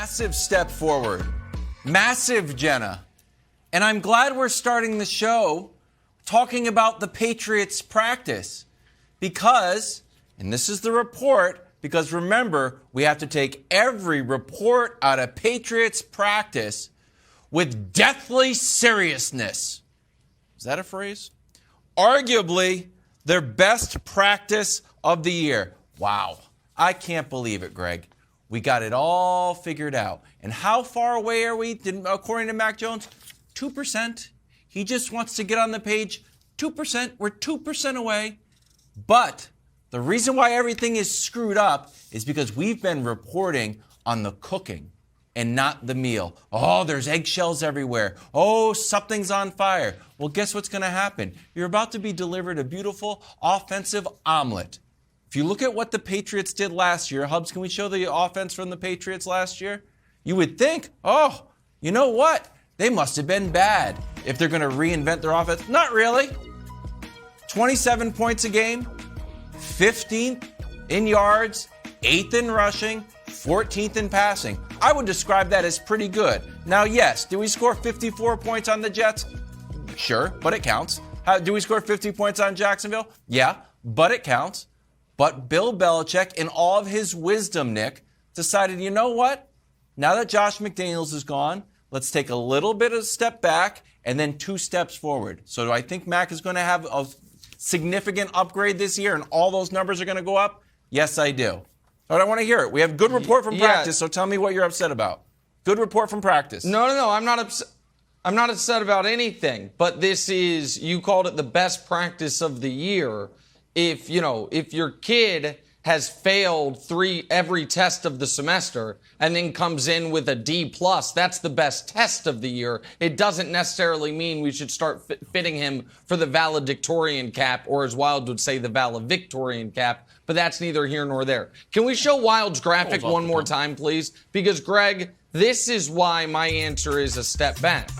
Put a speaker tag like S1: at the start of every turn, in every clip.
S1: massive step forward. Massive, Jenna. And I'm glad we're starting the show talking about the Patriots practice because, and this is the report, because remember, we have to take every report out of Patriots practice with deathly seriousness. Is that a phrase? Arguably their best practice of the year. Wow. I can't believe it, Greg. We got it all figured out. And how far away are we, according to Mac Jones? 2%. He just wants to get on the page. 2%. We're 2% away. But the reason why everything is screwed up is because we've been reporting on the cooking and not the meal. Oh, there's eggshells everywhere. Oh, something's on fire. Well, guess what's going to happen? You're about to be delivered a beautiful offensive omelet. If you look at what the Patriots did last year, Hubs, can we show the offense from the Patriots last year? You would think, oh, you know what? They must have been bad if they're going to reinvent their offense. Not really. 27 points a game, 15th in yards, 8th in rushing, 14th in passing. I would describe that as pretty good. Now, yes, do we score 54 points on the Jets? Sure, but it counts. Do we score 50 points on Jacksonville? Yeah, but it counts. But Bill Belichick, in all of his wisdom, Nick, decided, you know what? Now that Josh McDaniels is gone, let's take a little bit of a step back and then 2 steps forward. So do I think Mac is going to have a significant upgrade this year and all those numbers are going to go up? Yes, I do. But I want to hear it. We have good report from practice, so tell me what you're upset about. Good report from practice.
S2: No, I'm not upset. I'm not upset about anything, but this is, you called it the best practice of the year. If your kid has failed every test of the semester and then comes in with a D+, that's the best test of the year. It doesn't necessarily mean we should start fitting him for the valedictorian cap, or as Wild would say, the valedictorian cap, but that's neither here nor there. Can we show Wild's graphic one more time, please? Because, Greg, this is why my answer is a step back.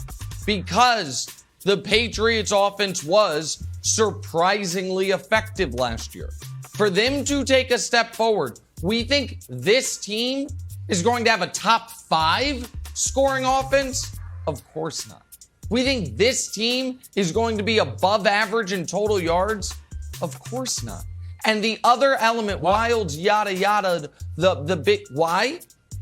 S2: Because the Patriots offense was surprisingly effective last year. For them to take a step forward, we think this team is going to have a top 5 scoring offense? Of course not. We think this team is going to be above average in total yards? Of course not. And the other element, Wild's yada yada, the big, why?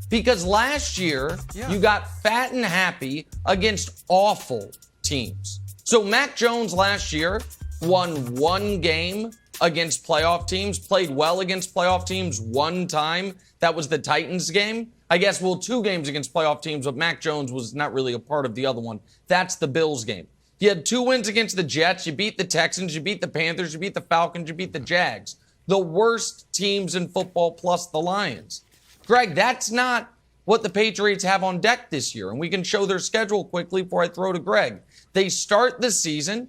S2: Because last year, you got fat and happy against awful teams. So Mac Jones last year won 1 game against playoff teams, played well against playoff teams 1 time. That was the Titans game. I guess, 2 games against playoff teams, but Mac Jones was not really a part of the other one. That's the Bills game. You had 2 wins against the Jets. You beat the Texans. You beat the Panthers. You beat the Falcons. You beat the Jags. The worst teams in football plus the Lions. Greg, that's not what the Patriots have on deck this year. And we can show their schedule quickly before I throw to Greg. They start the season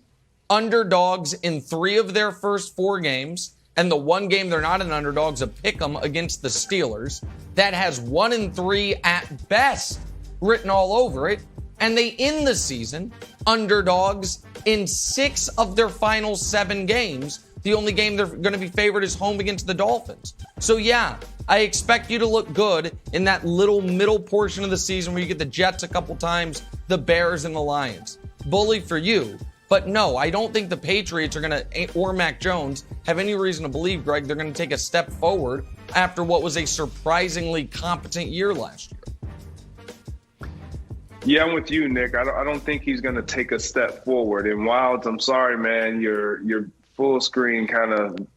S2: underdogs in 3 of their first 4 games, and the 1 game they're not an underdog's a pick'em against the Steelers. That has 1-3 at best written all over it. And they end the season underdogs in 6 of their final 7 games. The only game they're going to be favored is home against the Dolphins. So yeah, I expect you to look good in that little middle portion of the season where you get the Jets a couple times, the Bears and the Lions. Bully for you. But no, I don't think the Patriots are going to, or Mac Jones, have any reason to believe, Greg, they're going to take a step forward after what was a surprisingly competent year last year.
S3: Yeah, I'm with you, Nick. I don't think he's going to take a step forward. And Wilds, I'm sorry, man, your full screen kind of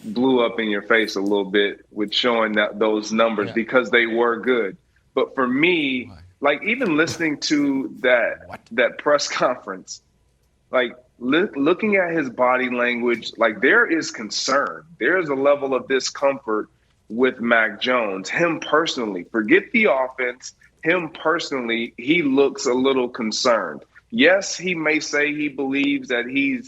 S3: blew up in your face a little bit with showing those numbers because they were good. But for me, like even listening to that press conference, like looking at his body language, like there is concern. There is a level of discomfort with Mac Jones. Him personally, forget the offense. Him personally, he looks a little concerned. Yes, he may say he believes that he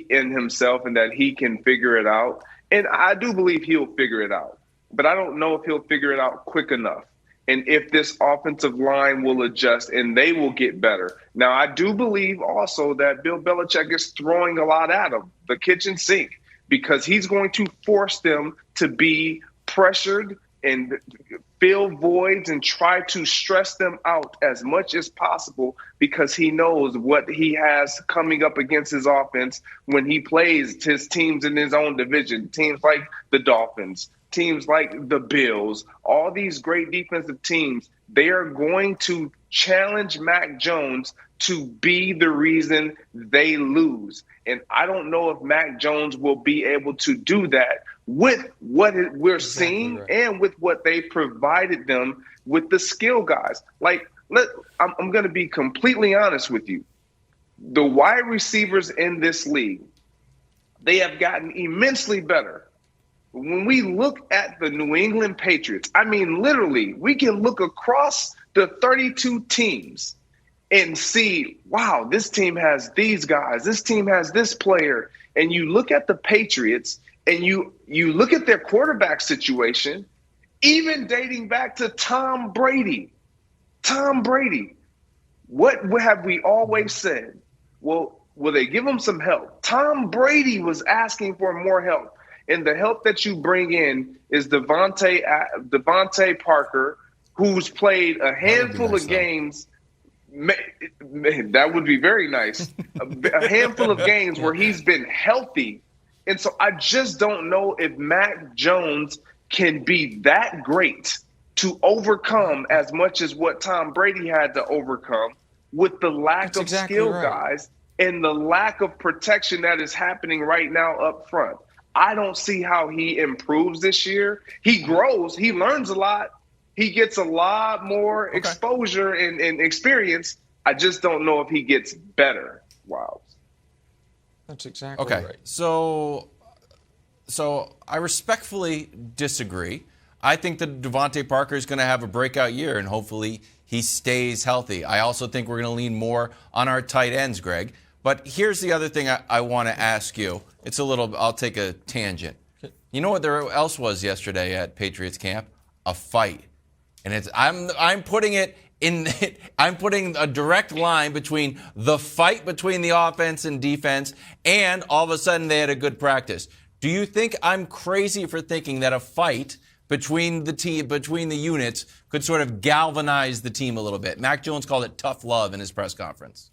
S3: in himself and that he can figure it out. And I do believe he'll figure it out. But I don't know if he'll figure it out quick enough. And if this offensive line will adjust and they will get better. Now, I do believe also that Bill Belichick is throwing a lot at them, the kitchen sink, because he's going to force them to be pressured and fill voids and try to stress them out as much as possible, because he knows what he has coming up against his offense when he plays his teams in his own division, teams like the Dolphins, teams like the Bills, all these great defensive teams. They are going to challenge Mac Jones to be the reason they lose. And I don't know if Mac Jones will be able to do that with what we're seeing and with what they provided them with the skill guys. Like, I'm going to be completely honest with you. The wide receivers in this league, they have gotten immensely better. When we look at the New England Patriots, I mean, literally, we can look across the 32 teams and see, wow, this team has these guys, this team has this player. And you look at the Patriots and you look at their quarterback situation, even dating back to Tom Brady. Tom Brady, what have we always said? Well, will they give him some help? Tom Brady was asking for more help. And the help that you bring in is Devontae Parker, who's played a handful of games. That would be very nice. A handful of games where he's been healthy. And so I just don't know if Mac Jones can be that great to overcome as much as what Tom Brady had to overcome with the lack of skill guys and the lack of protection that is happening right now up front. I don't see how he improves this year. He grows. He learns a lot. He gets a lot more exposure and experience. I just don't know if he gets better. Wow.
S2: That's exactly right.
S1: So I respectfully disagree. I think that Devontae Parker is going to have a breakout year, and hopefully he stays healthy. I also think we're going to lean more on our tight ends, Greg. But here's the other thing I want to ask you. I'll take a tangent. You know what there else was yesterday at Patriots camp? A fight. And I'm putting a direct line between the fight between the offense and defense, and all of a sudden they had a good practice. Do you think I'm crazy for thinking that a fight between the units could sort of galvanize the team a little bit? Mac Jones called it tough love in his press conference.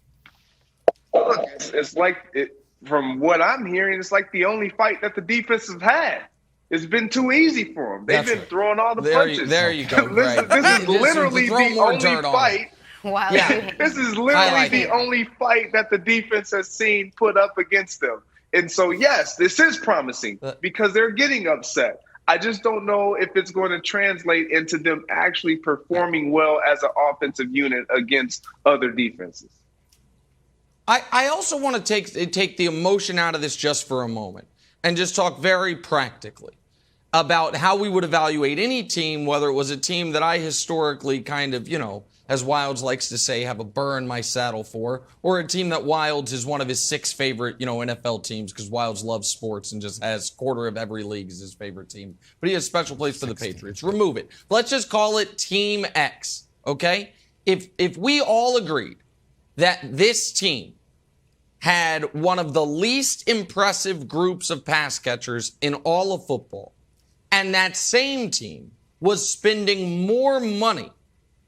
S3: Look, it's like, from what I'm hearing, it's like the only fight that the defense has had. It's been too easy for them. They've been throwing all the punches.
S2: There you go, Greg.
S3: This is literally the only fight.
S4: Wow.
S3: Yeah. This is literally the only fight that the defense has seen put up against them. And so, yes, this is promising because they're getting upset. I just don't know if it's going to translate into them actually performing well as an offensive unit against other defenses.
S2: I also want to take the emotion out of this just for a moment and just talk very practically about how we would evaluate any team, whether it was a team that I historically kind of, as Wildes likes to say, have a burr in my saddle for, or a team that Wildes is one of his 6 favorite, NFL teams, because Wildes loves sports and just has quarter of every league as his favorite team. But he has a special place for the Patriots. Remove it. Let's just call it Team X, okay? If we all agreed that this team had one of the least impressive groups of pass catchers in all of football, and that same team was spending more money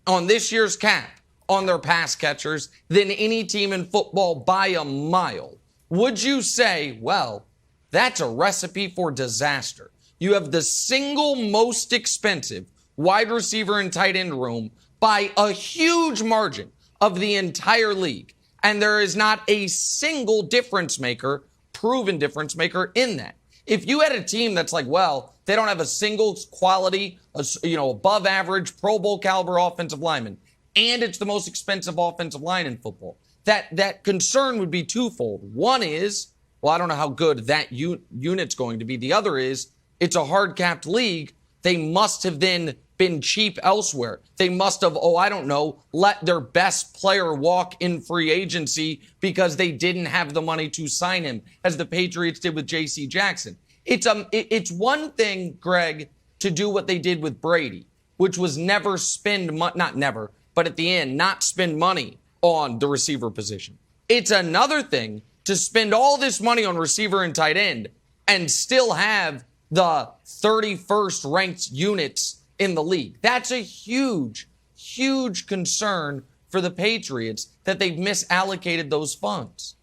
S2: on this year's cap on their pass catchers than any team in football by a mile, would you say, well, that's a recipe for disaster? You have the single most expensive wide receiver and tight end room by a huge margin of the entire league, and there is not a single difference maker, proven difference maker in that. If you had a team that's like, well, they don't have a single quality, above average, Pro Bowl caliber offensive lineman, and it's the most expensive offensive line in football, that concern would be twofold. One is, well, I don't know how good that unit's going to be. The other is, it's a hard-capped league. They must have then been cheap elsewhere. They must have, let their best player walk in free agency because they didn't have the money to sign him, as the Patriots did with J.C. Jackson. It's one thing, Greg, to do what they did with Brady, which was never spend money, not never, but at the end, not spend money on the receiver position. It's another thing to spend all this money on receiver and tight end and still have the 31st ranked units in the league. That's a huge, huge concern for the Patriots that they've misallocated those funds.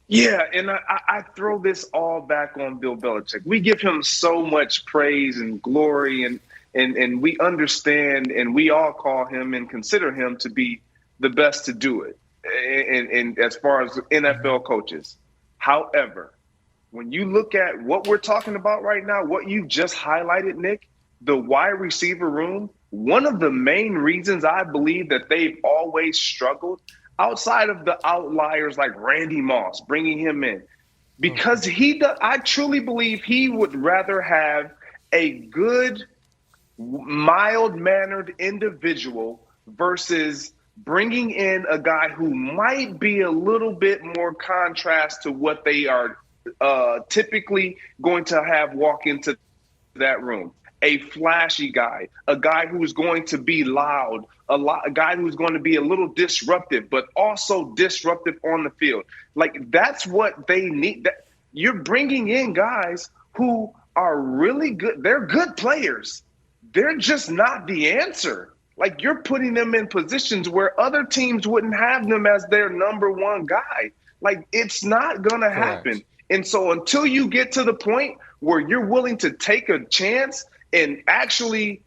S3: Yeah, and I throw this all back on Bill Belichick. We give him so much praise and glory, and we understand, and we all call him and consider him to be the best to do it, and as far as NFL coaches. However, when you look at what we're talking about right now, what you just highlighted, Nick, the wide receiver room, one of the main reasons I believe that they've always struggled, outside of the outliers like Randy Moss, bringing him in, because I truly believe he would rather have a good, mild-mannered individual versus bringing in a guy who might be a little bit more contrast to what they are typically going to have walk into that room. A flashy guy, a guy who's going to be loud, a guy who's going to be a little disruptive, but also disruptive on the field. Like, that's what they need. That you're bringing in guys who are really good. They're good players. They're just not the answer. Like, you're putting them in positions where other teams wouldn't have them as their number one guy. Like, it's not going to happen. And so until you get to the point where you're willing to take a chance and actually,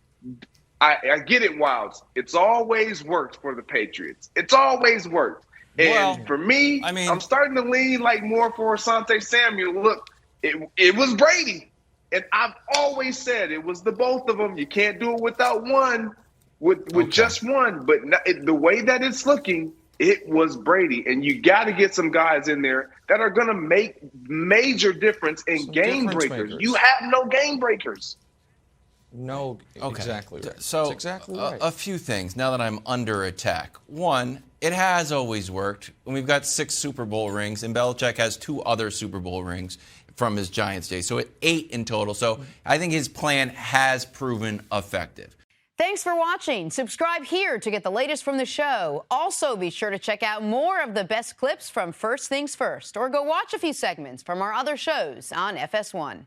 S3: I get it, Wildes. It's always worked for the Patriots. It's always worked. And for me, I'm starting to lean like more for Asante Samuel. Look, it was Brady. And I've always said it was the both of them. You can't do it without one, with just one. But the way that it's looking, it was Brady. And you got to get some guys in there that are going to make major difference in game breakers. You have no game breakers.
S2: No, exactly right.
S1: So
S2: that's exactly right.
S1: A few things now that I'm under attack. One, it has always worked. And we've got 6 Super Bowl rings, and Belichick has 2 other Super Bowl rings from his Giants days. So 8 in total. So I think his plan has proven effective.
S4: Thanks for watching. Subscribe here to get the latest from the show. Also, be sure to check out more of the best clips from First Things First, or go watch a few segments from our other shows on FS1.